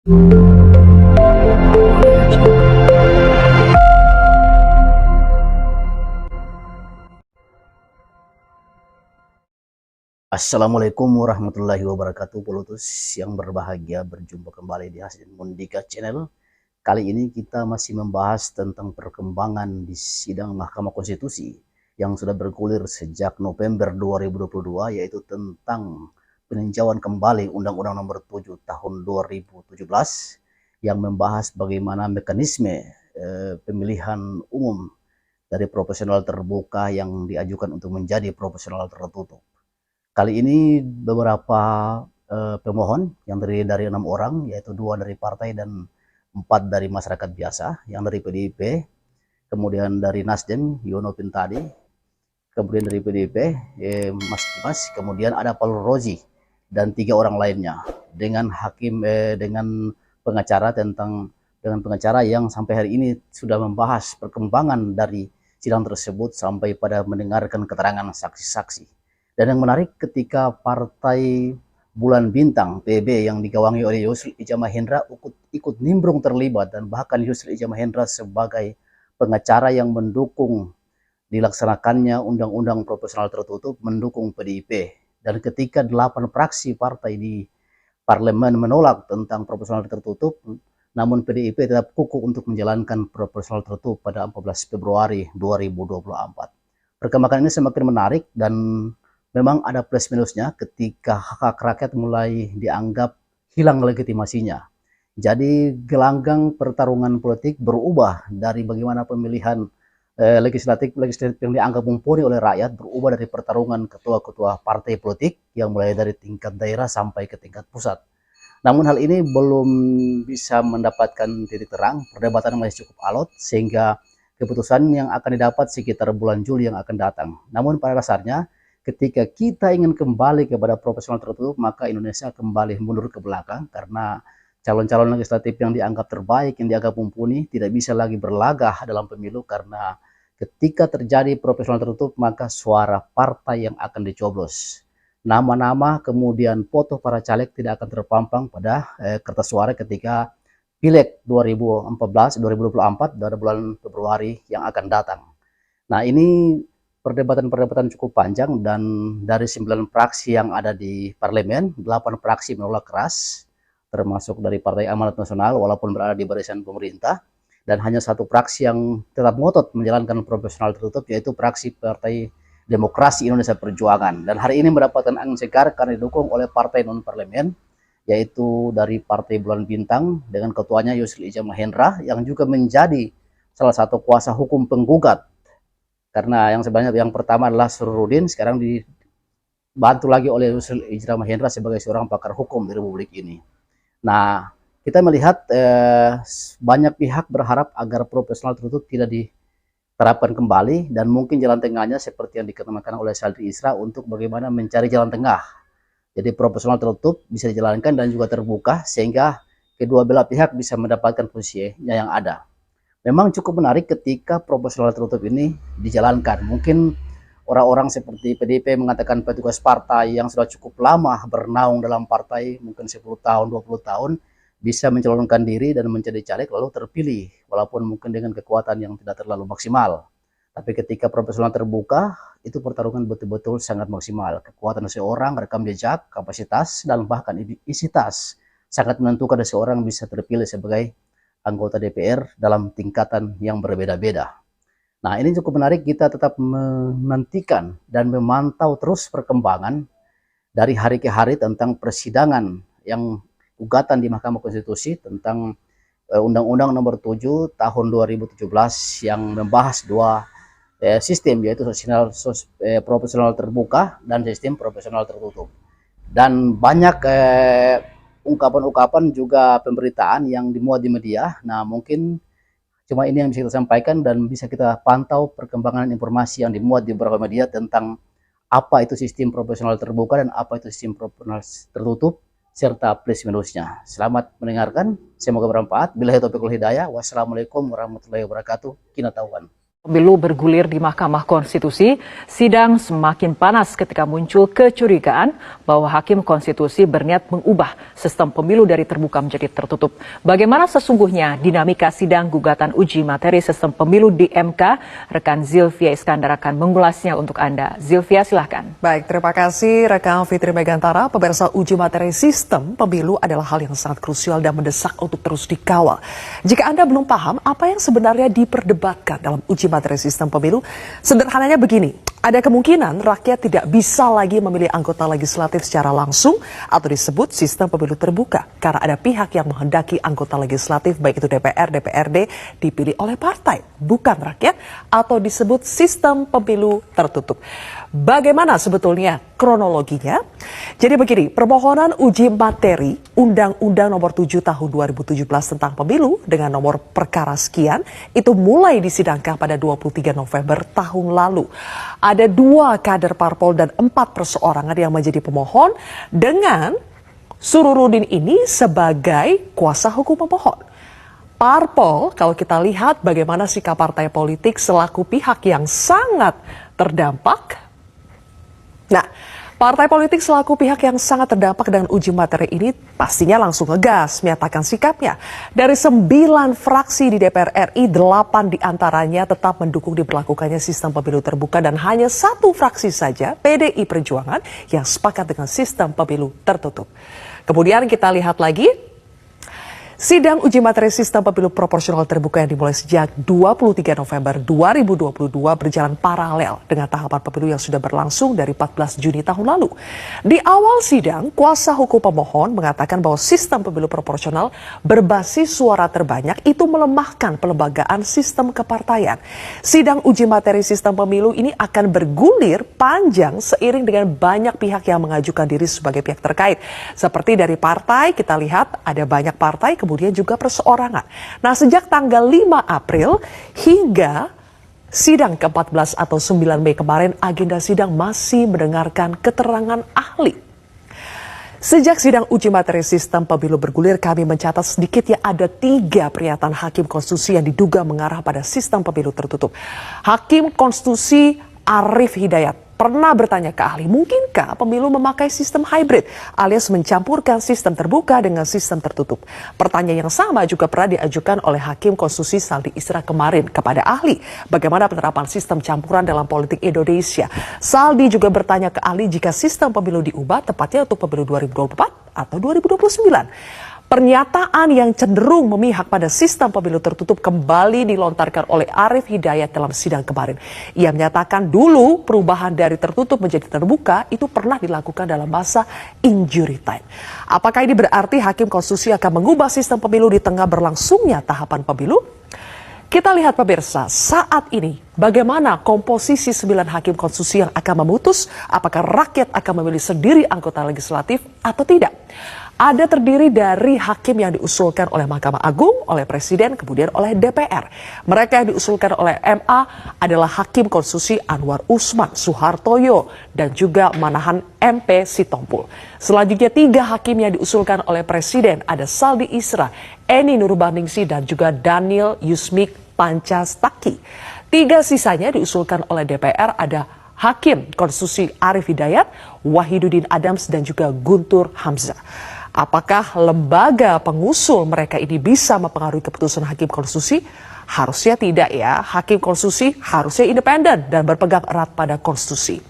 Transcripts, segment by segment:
Assalamualaikum warahmatullahi wabarakatuh, pelutus yang berbahagia, berjumpa kembali di Hasdin Mundika Channel. Kali ini kita masih membahas tentang perkembangan di sidang Mahkamah Konstitusi yang sudah bergulir sejak November 2022, yaitu tentang peninjauan kembali Undang-Undang Nomor 7 Tahun 2017 yang membahas bagaimana mekanisme pemilihan umum dari proporsional terbuka yang diajukan untuk menjadi proporsional tertutup. Kali ini beberapa pemohon yang terdiri dari 6 orang, yaitu 2 dari partai dan 4 dari masyarakat biasa, yang dari PDIP, kemudian dari Nasdem, Yono Pintadi, kemudian dari PDIP, Mas Dimas, kemudian ada Paul Rozi, dan 3 orang lainnya, dengan pengacara yang sampai hari ini sudah membahas perkembangan dari sidang tersebut sampai pada mendengarkan keterangan saksi-saksi. Dan yang menarik, ketika Partai Bulan Bintang (PB) yang digawangi oleh Yusril Iza Mahendra ikut nimbrung terlibat, dan bahkan Yusril Iza Mahendra sebagai pengacara yang mendukung dilaksanakannya Undang-Undang Proporsional Tertutup, mendukung PDIP. Dan ketika 8 fraksi partai di parlemen menolak tentang proporsional tertutup, namun PDIP tetap kukuh untuk menjalankan proporsional tertutup pada 14 Februari 2024. Perkembangan ini semakin menarik, dan memang ada plus minusnya ketika hak rakyat mulai dianggap hilang legitimasinya. Jadi gelanggang pertarungan politik berubah dari bagaimana pemilihan legislatif yang dianggap mumpuni oleh rakyat, berubah dari pertarungan ketua-ketua partai politik yang mulai dari tingkat daerah sampai ke tingkat pusat. Namun hal ini belum bisa mendapatkan titik terang, perdebatan masih cukup alot, sehingga keputusan yang akan didapat sekitar bulan Juli yang akan datang. Namun pada dasarnya, ketika kita ingin kembali kepada proporsional tertutup, maka Indonesia kembali mundur ke belakang, karena calon-calon legislatif yang dianggap terbaik, yang dianggap mumpuni, tidak bisa lagi berlagak dalam pemilu, karena ketika terjadi proporsional tertutup, maka suara partai yang akan dicoblos, nama-nama kemudian foto para caleg tidak akan terpampang pada kertas suara ketika Pileg 2024 pada bulan Februari yang akan datang. Nah, ini perdebatan cukup panjang, dan dari 9 fraksi yang ada di parlemen, 8 fraksi menolak keras, termasuk dari Partai Amanat Nasional walaupun berada di barisan pemerintah, dan hanya 1 fraksi yang tetap ngotot menjalankan proporsional tertutup, yaitu fraksi Partai Demokrasi Indonesia Perjuangan. Dan hari ini mendapatkan angin segar karena didukung oleh partai non-parlemen, yaitu dari Partai Bulan Bintang dengan ketuanya Yusril Iza Mahendra, yang juga menjadi salah satu kuasa hukum penggugat, karena yang pertama adalah Sururudin, sekarang dibantu lagi oleh Yusril Iza Mahendra sebagai seorang pakar hukum di Republik ini. Nah, kita melihat banyak pihak berharap agar proporsional tertutup tidak diterapkan kembali, dan mungkin jalan tengahnya seperti yang dikemukakan oleh Saldri Isra untuk bagaimana mencari jalan tengah. Jadi proporsional tertutup bisa dijalankan dan juga terbuka, sehingga kedua belah pihak bisa mendapatkan posisinya yang ada. Memang cukup menarik ketika proporsional tertutup ini dijalankan. Mungkin orang-orang seperti PDIP mengatakan petugas partai yang sudah cukup lama bernaung dalam partai, mungkin 10 tahun, 20 tahun, bisa mencalonkan diri dan menjadi caleg lalu terpilih, walaupun mungkin dengan kekuatan yang tidak terlalu maksimal. Tapi ketika proporsional terbuka, itu pertarungan betul-betul sangat maksimal. Kekuatan seseorang, rekam jejak, kapasitas, dan bahkan isi tas sangat menentukan seseorang bisa terpilih sebagai anggota DPR dalam tingkatan yang berbeda-beda. Nah, ini cukup menarik, kita tetap menantikan dan memantau terus perkembangan dari hari ke hari tentang persidangan yang gugatan di Mahkamah Konstitusi tentang Undang-Undang Nomor 7 Tahun 2017 yang membahas 2 sistem, yaitu proporsional terbuka dan sistem proporsional tertutup. Dan banyak ungkapan-ungkapan juga pemberitaan yang dimuat di media. Nah, mungkin cuma ini yang bisa kita sampaikan, dan bisa kita pantau perkembangan informasi yang dimuat di beberapa media tentang apa itu sistem proporsional terbuka dan apa itu sistem proporsional tertutup, serta plus minusnya. Selamat mendengarkan, semoga bermanfaat. Billahi taufiq wal hidayah. Wassalamualaikum warahmatullahi wabarakatuh. Kinatauan. Pemilu bergulir di Mahkamah Konstitusi, sidang semakin panas ketika muncul kecurigaan bahwa Hakim Konstitusi berniat mengubah sistem pemilu dari terbuka menjadi tertutup. Bagaimana sesungguhnya dinamika sidang gugatan uji materi sistem pemilu di MK? Rekan Zilvia Iskandar akan mengulasnya untuk Anda. Zilvia, silahkan. Baik, terima kasih rekan Fitri Megantara. Pemirsa, uji materi sistem pemilu adalah hal yang sangat krusial dan mendesak untuk terus dikawal. Jika Anda belum paham apa yang sebenarnya diperdebatkan dalam uji materi sistem pemilu, sederhananya begini, ada kemungkinan rakyat tidak bisa lagi memilih anggota legislatif secara langsung atau disebut sistem pemilu terbuka karena ada pihak yang menghendaki anggota legislatif baik itu DPR, DPRD dipilih oleh partai, bukan rakyat, atau disebut sistem pemilu tertutup. Bagaimana sebetulnya kronologinya? Jadi begini, permohonan uji materi Undang-Undang Nomor 7 Tahun 2017 tentang Pemilu dengan nomor perkara sekian itu mulai disidangkan pada 23 November tahun lalu. Ada 2 kader parpol dan 4 perseorangan yang menjadi pemohon dengan Sururudin ini sebagai kuasa hukum pemohon. Parpol, kalau kita lihat bagaimana sikap partai politik selaku pihak yang sangat terdampak. Nah, partai politik selaku pihak yang sangat terdampak dengan uji materi ini pastinya langsung ngegas menyatakan sikapnya. Dari 9 fraksi di DPR RI, 8 diantaranya tetap mendukung diberlakukannya sistem pemilu terbuka dan hanya 1 fraksi saja, PDI Perjuangan, yang sepakat dengan sistem pemilu tertutup. Kemudian kita lihat lagi, sidang uji materi sistem pemilu proporsional terbuka yang dimulai sejak 23 November 2022 berjalan paralel dengan tahapan pemilu yang sudah berlangsung dari 14 Juni tahun lalu. Di awal sidang, kuasa hukum pemohon mengatakan bahwa sistem pemilu proporsional berbasis suara terbanyak itu melemahkan pelembagaan sistem kepartaian. Sidang uji materi sistem pemilu ini akan bergulir panjang seiring dengan banyak pihak yang mengajukan diri sebagai pihak terkait. Seperti dari partai, kita lihat ada banyak partai, kemudian juga perseorangan. Nah, sejak tanggal 5 April hingga sidang ke-14 atau 9 Mei kemarin, agenda sidang masih mendengarkan keterangan ahli. Sejak sidang uji materi sistem pemilu bergulir, kami mencatat sedikitnya ada 3 pernyataan Hakim Konstitusi yang diduga mengarah pada sistem pemilu tertutup. Hakim Konstitusi Arif Hidayat pernah bertanya ke ahli, mungkinkah pemilu memakai sistem hybrid alias mencampurkan sistem terbuka dengan sistem tertutup? Pertanyaan yang sama juga pernah diajukan oleh Hakim Konstitusi Saldi Isra kemarin kepada ahli. Bagaimana penerapan sistem campuran dalam politik Indonesia? Saldi juga bertanya ke ahli jika sistem pemilu diubah tepatnya untuk pemilu 2024 atau 2029. Pernyataan yang cenderung memihak pada sistem pemilu tertutup kembali dilontarkan oleh Arif Hidayat dalam sidang kemarin. Ia menyatakan dulu perubahan dari tertutup menjadi terbuka itu pernah dilakukan dalam masa injury time. Apakah ini berarti Hakim Konstitusi akan mengubah sistem pemilu di tengah berlangsungnya tahapan pemilu? Kita lihat pemirsa, saat ini bagaimana komposisi 9 Hakim Konstitusi yang akan memutus apakah rakyat akan memilih sendiri anggota legislatif atau tidak. Ada terdiri dari hakim yang diusulkan oleh Mahkamah Agung, oleh Presiden, kemudian oleh DPR. Mereka yang diusulkan oleh MA adalah Hakim Konstitusi Anwar Usman, Suhartoyo, dan juga Manahan MP Sitompul. Selanjutnya 3 hakim yang diusulkan oleh Presiden ada Saldi Isra, Eni Nurbaningsi, dan juga Daniel Yusmik Pancastaki. 3 sisanya diusulkan oleh DPR ada Hakim Konstitusi Arif Hidayat, Wahidudin Adams, dan juga Guntur Hamzah. Apakah lembaga pengusul mereka ini bisa mempengaruhi keputusan Hakim Konstitusi? Harusnya tidak ya. Hakim Konstitusi harusnya independen dan berpegang erat pada konstitusi.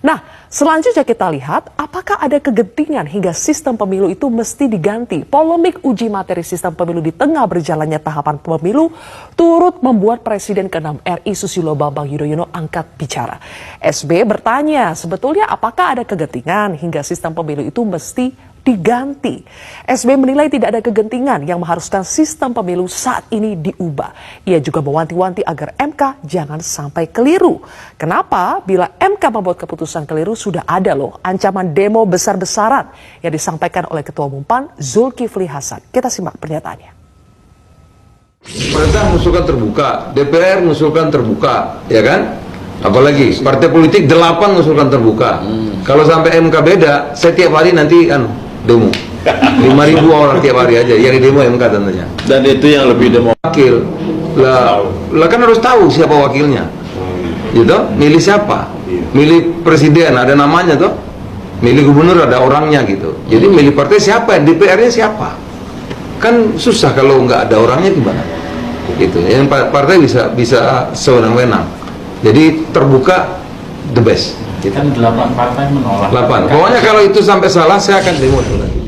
Nah, selanjutnya kita lihat apakah ada kegentingan hingga sistem pemilu itu mesti diganti. Polemik uji materi sistem pemilu di tengah berjalannya tahapan pemilu turut membuat Presiden ke-6 RI Susilo Bambang Yudhoyono angkat bicara. SB bertanya, sebetulnya apakah ada kegentingan hingga sistem pemilu itu mesti diganti. SB menilai tidak ada kegentingan yang mengharuskan sistem pemilu saat ini diubah. Ia juga mewanti-wanti agar MK jangan sampai keliru. Kenapa? Bila MK membuat keputusan keliru sudah ada loh ancaman demo besar-besaran yang disampaikan oleh Ketua Umum PAN Zulkifli Hasan. Kita simak pernyataannya. Pemerintah mengusulkan terbuka, DPR mengusulkan terbuka, ya kan? Apalagi partai politik 8 mengusulkan terbuka. Kalau sampai MK beda, setiap hari nanti demo 5.000 orang tiap hari aja yang di demo MK tentunya. Dan itu yang lebih demo. Wakil Lah kan harus tahu siapa wakilnya. Gitu, milih siapa? Milih presiden ada namanya tuh. Milih gubernur ada orangnya gitu. Jadi milih partai siapa? DPR-nya siapa? Kan susah kalau nggak ada orangnya gimana? Gitu. Yang partai bisa sewenang-wenang. Jadi terbuka the best. Kan 8 partai menolak. 8. Pokoknya kalau itu sampai salah saya akan demo nanti.